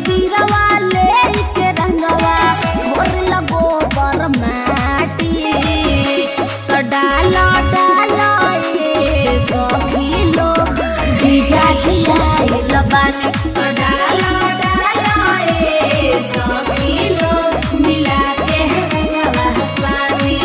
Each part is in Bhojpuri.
बीरवा ले के रंगवा घोर लगो बर माटी तो डालो डालो ए सखी लोग जीजा जिया लबानी तो डालो डालो ए सखी लोग मिला के रंगवा पानी।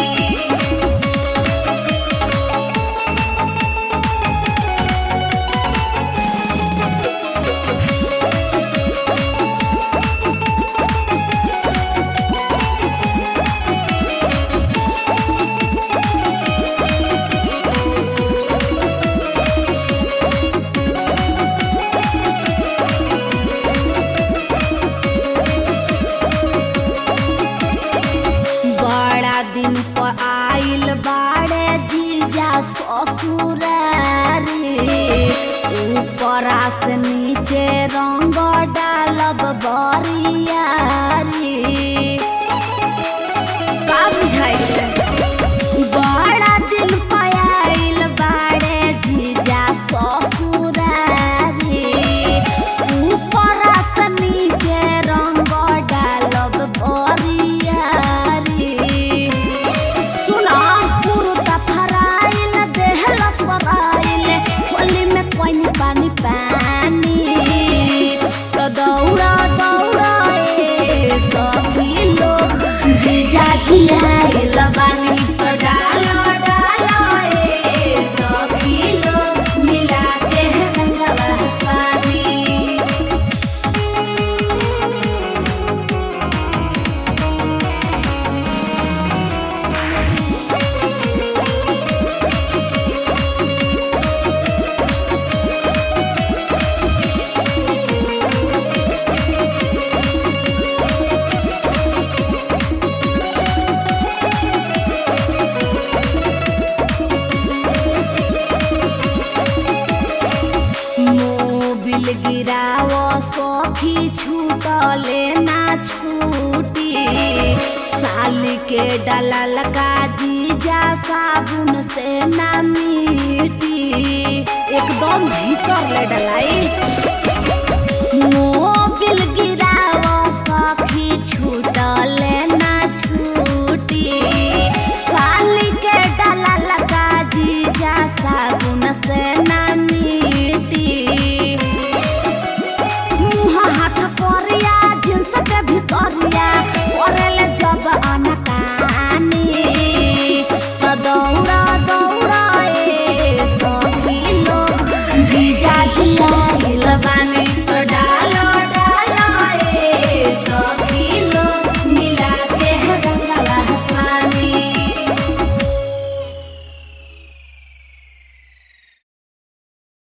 दिन पर आइल बाड़े जीजा ससुरारी ऊपरा से नीचे रंग डालब बरियारी का बुझाइल बड़ा दिन पर आइल बाड़े जीजा ससुरारी ऊपरा से नीचे रंग डालब बरियारी पानी पानी तो दौड़ा दौड़ा ए सखी लोग जीजा जिया लबानी तो डालो डालो ए सखी लोग मिला के रंगवा पानी। गिराव सखी छूटले ना छूटी साल के डलल का जीजा साबुन से ना मिटी एकदम भीतर ले डलाई।